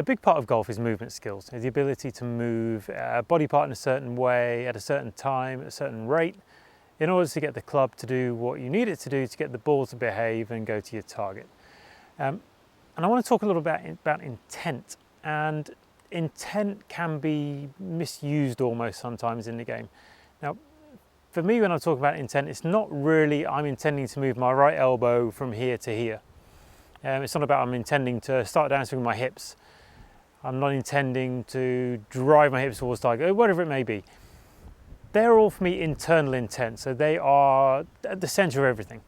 A big part of golf is movement skills, the ability to move a body part in a certain way, at a certain time, at a certain rate, in order to get the club to do what you need it to do to get the ball to behave and go to your target. And I want to talk a little bit about intent. And intent can be misused almost sometimes in the game. Now, for me, when I talk about intent, it's not really I'm intending to move my right elbow from here to here. It's not about I'm intending to start downswing my hips. I'm not intending to drive my hips towards target, whatever it may be. They're all for me internal intent, so they are at the center of everything.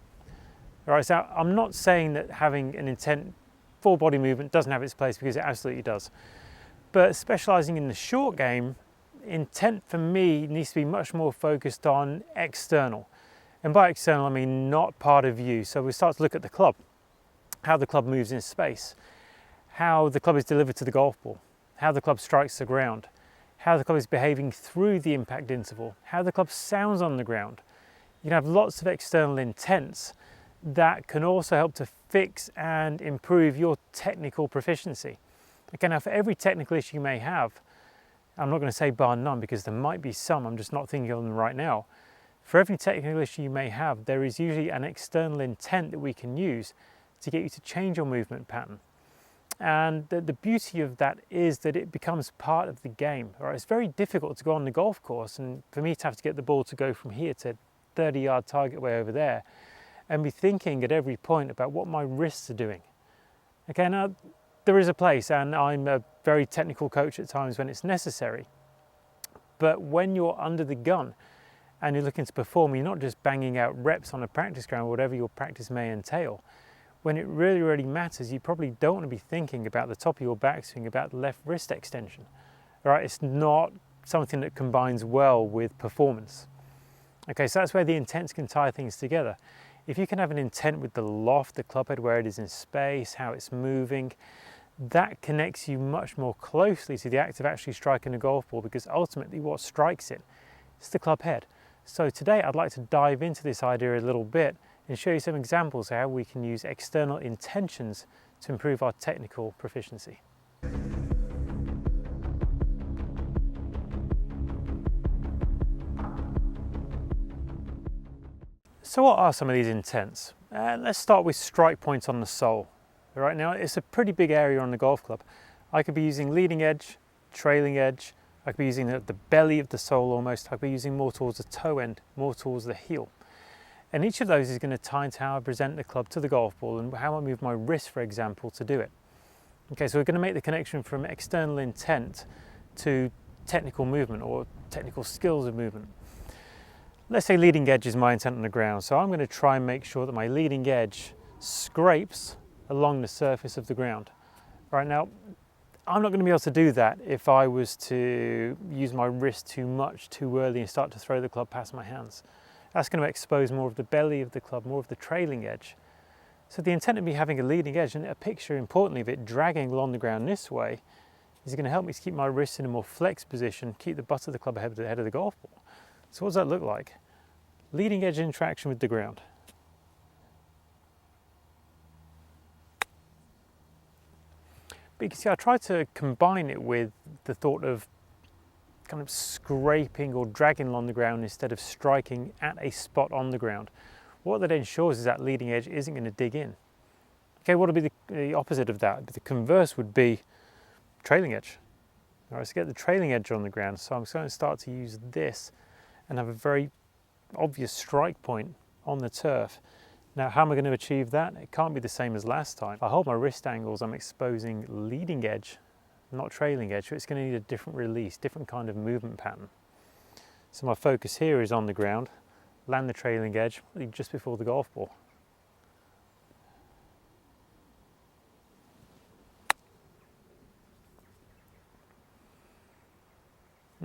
All right, so I'm not saying that having an intent for body movement doesn't have its place, because it absolutely does. But specializing in the short game, intent for me needs to be much more focused on external. And by external, I mean not part of you. So we start to look at the club, how the club moves in space, how the club is delivered to the golf ball, how the club strikes the ground, how the club is behaving through the impact interval, how the club sounds on the ground. You can have lots of external intents that can also help to fix and improve your technical proficiency. Okay, now for every technical issue you may have, I'm not going to say bar none because there might be some, I'm just not thinking of them right now. For every technical issue you may have, there is usually an external intent that we can use to get you to change your movement pattern. And the beauty of that is that it becomes part of the game. Right? It's very difficult to go on the golf course and for me to have to get the ball to go from here to 30-yard target way over there and be thinking at every point about what my wrists are doing. Okay, now there is a place, and I'm a very technical coach at times when it's necessary. But when you're under the gun and you're looking to perform, you're not just banging out reps on a practice ground, whatever your practice may entail. When it really, really matters, you probably don't want to be thinking about the top of your backswing, about the left wrist extension. All right, it's not something that combines well with performance. Okay, so that's where the intents can tie things together. If you can have an intent with the loft, the club head, where it is in space, how it's moving, that connects you much more closely to the act of actually striking a golf ball, because ultimately what strikes it is the club head. So today I'd like to dive into this idea a little bit and show you some examples of how we can use external intentions to improve our technical proficiency. So what are some of these intents? Let's start with strike point on the sole. Right now, it's a pretty big area on the golf club. I could be using leading edge, trailing edge, I could be using the belly of the sole almost, I could be using more towards the toe end, more towards the heel. And each of those is going to tie into how I present the club to the golf ball and how I move my wrist, for example, to do it. Okay, so we're going to make the connection from external intent to technical movement or technical skills of movement. Let's say leading edge is my intent on the ground, so I'm going to try and make sure that my leading edge scrapes along the surface of the ground. Right now, I'm not going to be able to do that if I was to use my wrist too much too early and start to throw the club past my hands. That's going to expose more of the belly of the club, more of the trailing edge. So the intent of me having a leading edge and a picture, importantly, of it dragging along the ground this way is going to help me to keep my wrist in a more flexed position, keep the butt of the club ahead of the golf ball. So what does that look like? Leading edge interaction with the ground. But you can see I try to combine it with the thought of kind of scraping or dragging along the ground instead of striking at a spot on the ground. What that ensures is that leading edge isn't going to dig in. Okay, what would be the opposite of that? The converse would be trailing edge. All right, so get the trailing edge on the ground. So I'm going to start to use this and have a very obvious strike point on the turf. Now, how am I going to achieve that? It can't be the same as last time. If I hold my wrist angles, I'm exposing leading edge, not trailing edge, so it's going to need a different release, different kind of movement pattern. So my focus here is on the ground, land the trailing edge just before the golf ball.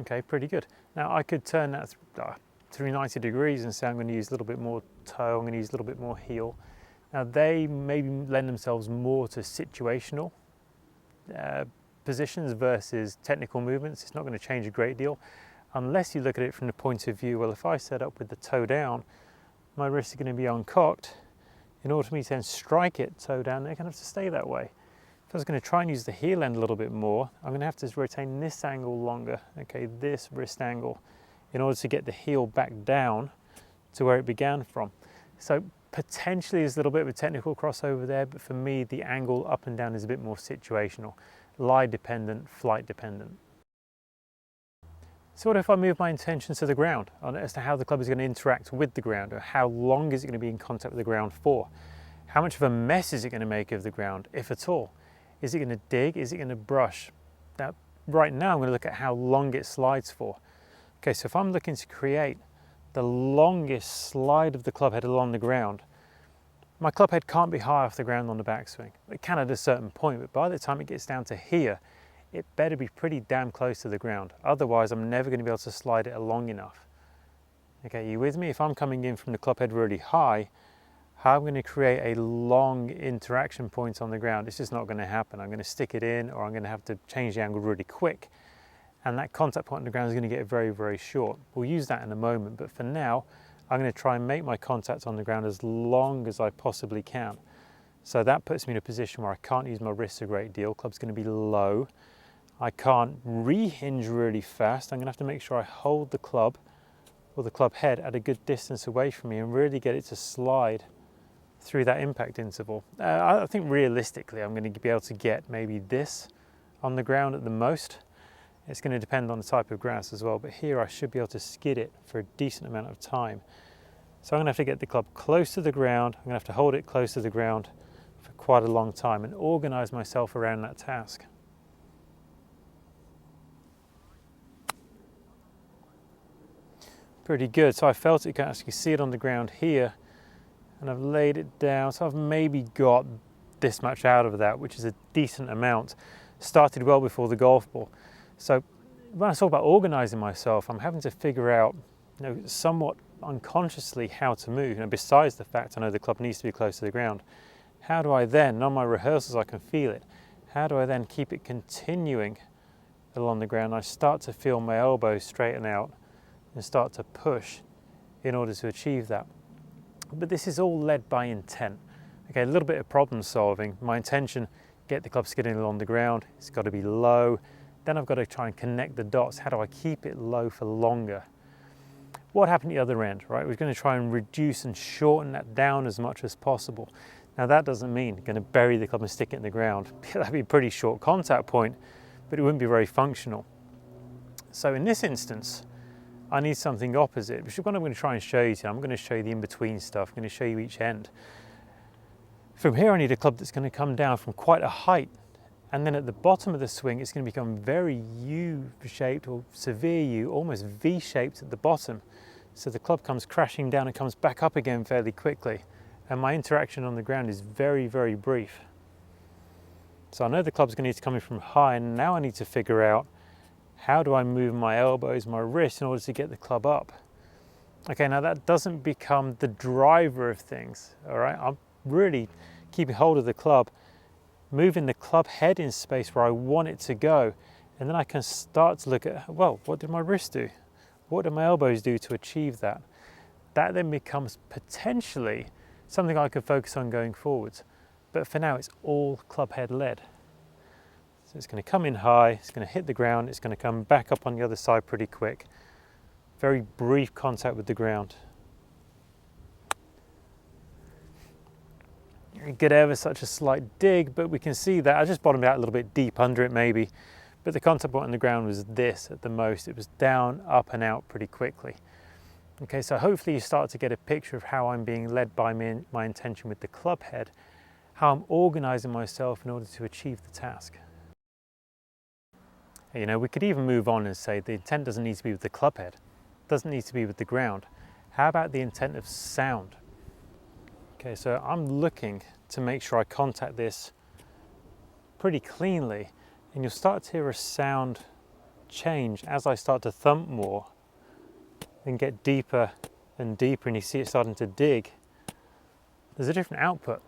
Okay, pretty good. Now I could turn that through 90 degrees and say I'm going to use a little bit more toe, I'm going to use a little bit more heel. Now they maybe lend themselves more to situational positions versus technical movements. It's not going to change a great deal unless you look at it from the point of view, well, if I set up with the toe down, my wrists are going to be uncocked. In order for me to then strike it toe down, they're going to have to stay that way. If I was going to try and use the heel end a little bit more, I'm going to have to retain this angle longer, okay, this wrist angle, in order to get the heel back down to where it began from. So potentially there's a little bit of a technical crossover there, but for me the angle up and down is a bit more situational, lie dependent, flight dependent. So what if I move my intention to the ground as to how the club is going to interact with the ground, or how long is it going to be in contact with the ground for? How much of a mess is it going to make of the ground, if at all? Is it going to dig? Is it going to brush? Now, right now I'm going to look at how long it slides for. Okay, so if I'm looking to create the longest slide of the club head along the ground, my club head can't be high off the ground on the backswing. It can at a certain point, but by the time it gets down to here, it better be pretty damn close to the ground. Otherwise, I'm never going to be able to slide it along enough. Okay, you with me? If I'm coming in from the club head really high, how I'm going to create a long interaction point on the ground, it's just not going to happen. I'm going to stick it in, or I'm going to have to change the angle really quick. And that contact point on the ground is going to get very, very short. We'll use that in a moment, but for now, I'm going to try and make my contact on the ground as long as I possibly can. So that puts me in a position where I can't use my wrists a great deal. Club's going to be low. I can't rehinge really fast. I'm going to have to make sure I hold the club or the club head at a good distance away from me and really get it to slide through that impact interval. I think realistically I'm going to be able to get maybe this on the ground at the most. It's going to depend on the type of grass as well, but here I should be able to skid it for a decent amount of time. So I'm going to have to get the club close to the ground. I'm going to have to hold it close to the ground for quite a long time and organize myself around that task. Pretty good. So I felt it, you can actually see it on the ground here, and I've laid it down. So I've maybe got this much out of that, which is a decent amount. Started well before the golf ball. So when I talk about organizing myself, I'm having to figure out, somewhat unconsciously how to move. Besides the fact I know the club needs to be close to the ground, how do I then, on my rehearsals I can feel it, how do I then keep it continuing along the ground? I start to feel my elbows straighten out and start to push in order to achieve that. But this is all led by intent. Okay, a little bit of problem solving. My intention, get the club skidding along the ground, it's got to be low. Then I've got to try and connect the dots. How do I keep it low for longer? What happened at the other end, right? We're going to try and reduce and shorten that down as much as possible. Now that doesn't mean going to bury the club and stick it in the ground. That'd be a pretty short contact point, but it wouldn't be very functional. So in this instance, I need something opposite, which is what I'm going to try and show you today. I'm going to show you the in-between stuff. I'm going to show you each end. From here, I need a club that's going to come down from quite a height, and then at the bottom of the swing, it's going to become very U-shaped or severe U, almost V-shaped at the bottom. So the club comes crashing down and comes back up again fairly quickly. And my interaction on the ground is very, very brief. So I know the club's going to need to come in from high, and now I need to figure out, how do I move my elbows, my wrists in order to get the club up? Okay, now that doesn't become the driver of things, all right? I'm really keeping hold of the club, moving the club head in space where I want it to go, and then I can start to look at, well, what did my wrist do? What did my elbows do to achieve that? That then becomes potentially something I could focus on going forwards. But for now, it's all club head led. So it's going to come in high, it's going to hit the ground, it's going to come back up on the other side pretty quick. Very brief contact with the ground. You get ever such a slight dig, but we can see that I just bottomed out a little bit deep under it maybe, but the contact point on the ground was this at the most. It was down, up and out pretty quickly. Okay, so hopefully you start to get a picture of how I'm being led by my intention with the club head, how I'm organizing myself in order to achieve the task. We could even move on and say the intent doesn't need to be with the club head, doesn't need to be with the ground. How about the intent of sound? Okay, so I'm looking to make sure I contact this pretty cleanly, and you'll start to hear a sound change as I start to thump more and get deeper and deeper, and you see it starting to dig. There's a different output.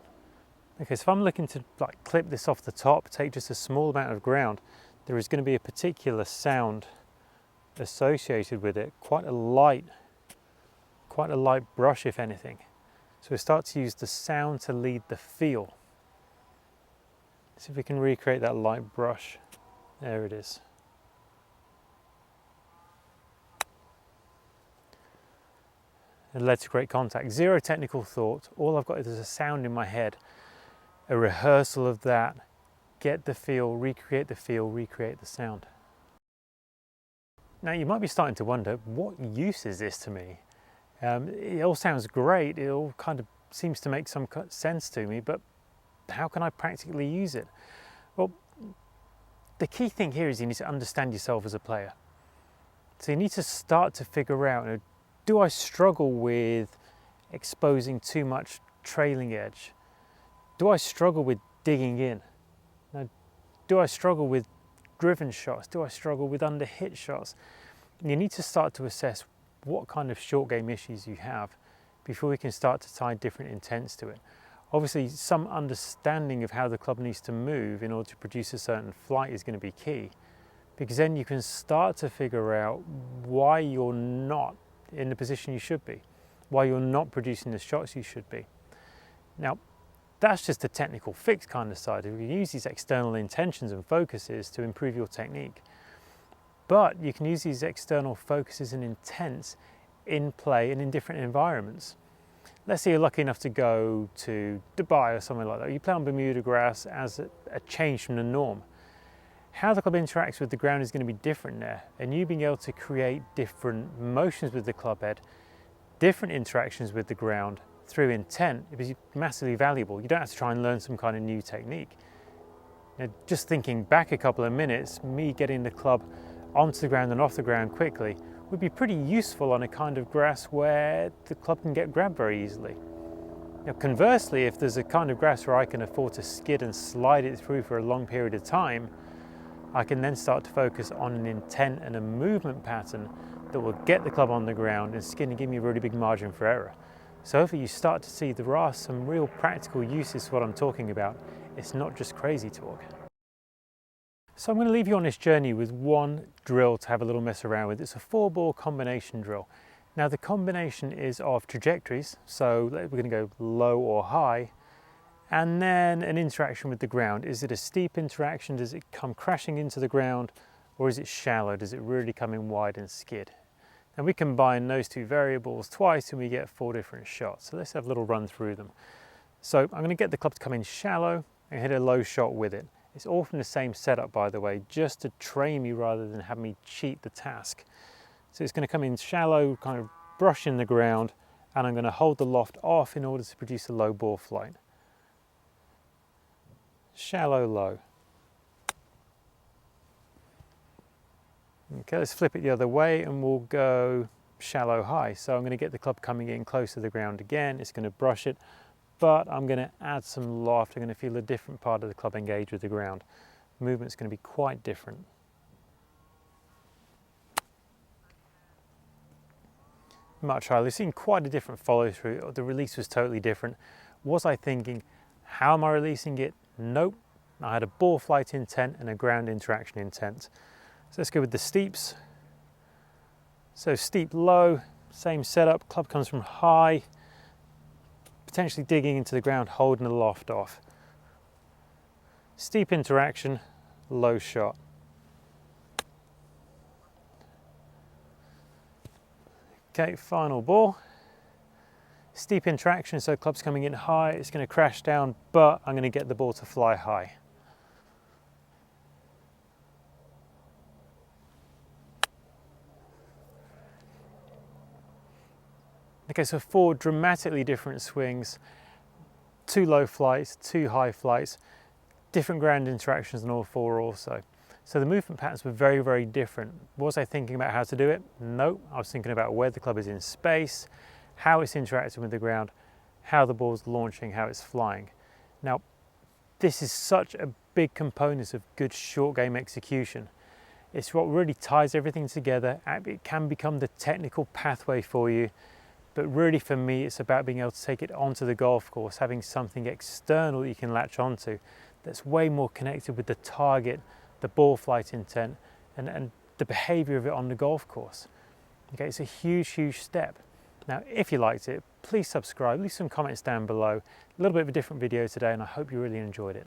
Okay, so if I'm looking to clip this off the top, take just a small amount of ground, there is going to be a particular sound associated with it, quite a light brush if anything. So we start to use the sound to lead the feel. See if we can recreate that light brush. There it is. It led to great contact. Zero technical thought. All I've got is a sound in my head, a rehearsal of that. Get the feel, recreate the sound. Now you might be starting to wonder, what use is this to me? It all sounds great, it all kind of seems to make some sense to me, but how can I practically use it? Well, the key thing here is you need to understand yourself as a player. So you need to start to figure out, do I struggle with exposing too much trailing edge? Do I struggle with digging in? Now, do I struggle with driven shots? Do I struggle with under hit shots? You need to start to assess what kind of short game issues you have before we can start to tie different intents to it. Obviously, some understanding of how the club needs to move in order to produce a certain flight is going to be key, because then you can start to figure out why you're not in the position you should be, why you're not producing the shots you should be. Now, that's just the technical fix kind of side. You can use these external intentions and focuses to improve your technique. But you can use these external focuses and intents in play and in different environments. Let's say you're lucky enough to go to Dubai or something like that. You play on Bermuda grass as a change from the norm. How the club interacts with the ground is going to be different there. And you being able to create different motions with the club head, different interactions with the ground, through intent, it was massively valuable. You don't have to try and learn some kind of new technique. Now, just thinking back a couple of minutes, me getting the club onto the ground and off the ground quickly would be pretty useful on a kind of grass where the club can get grabbed very easily. Now, conversely, if there's a kind of grass where I can afford to skid and slide it through for a long period of time, I can then start to focus on an intent and a movement pattern that will get the club on the ground and skid and give me a really big margin for error. So hopefully you start to see there are some real practical uses to what I'm talking about. It's not just crazy talk. So I'm going to leave you on this journey with one drill to have a little mess around with. It's a 4-ball combination drill. Now the combination is of trajectories, so we're going to go low or high, and then an interaction with the ground. Is it a steep interaction? Does it come crashing into the ground? Or is it shallow? Does it really come in wide and skid? And we combine those two variables twice and we get 4 different shots. So let's have a little run through them. So I'm going to get the club to come in shallow and hit a low shot with it. It's all from the same setup, by the way, just to train me rather than have me cheat the task. So it's going to come in shallow, kind of brushing the ground, and I'm going to hold the loft off in order to produce a low ball flight. Shallow, low. Okay, let's flip it the other way and we'll go shallow, high. So I'm going to get the club coming in close to the ground again. It's going to brush it, but I'm going to add some loft. I'm going to feel a different part of the club engage with the ground. Movement's going to be quite different. Much higher. We've seen quite a different follow through. The release was totally different. Was I thinking, how am I releasing it? Nope. I had a ball flight intent and a ground interaction intent. So let's go with the steeps. So steep low, same setup, club comes from high, potentially digging into the ground, holding the loft off. Steep interaction, low shot. Okay, final ball. Steep interaction, so club's coming in high, it's going to crash down, but I'm going to get the ball to fly high. Okay, so 4 dramatically different swings, 2 low flights, 2 high flights, different ground interactions in all 4 also. So the movement patterns were very, very different. Was I thinking about how to do it? No, I was thinking about where the club is in space, how it's interacting with the ground, how the ball's launching, how it's flying. Now, this is such a big component of good short game execution. It's what really ties everything together. It can become the technical pathway for you. But really for me, it's about being able to take it onto the golf course, having something external that you can latch onto that's way more connected with the target, the ball flight intent, and the behavior of it on the golf course. Okay, it's a huge, huge step. Now, if you liked it, please subscribe, leave some comments down below. A little bit of a different video today, and I hope you really enjoyed it.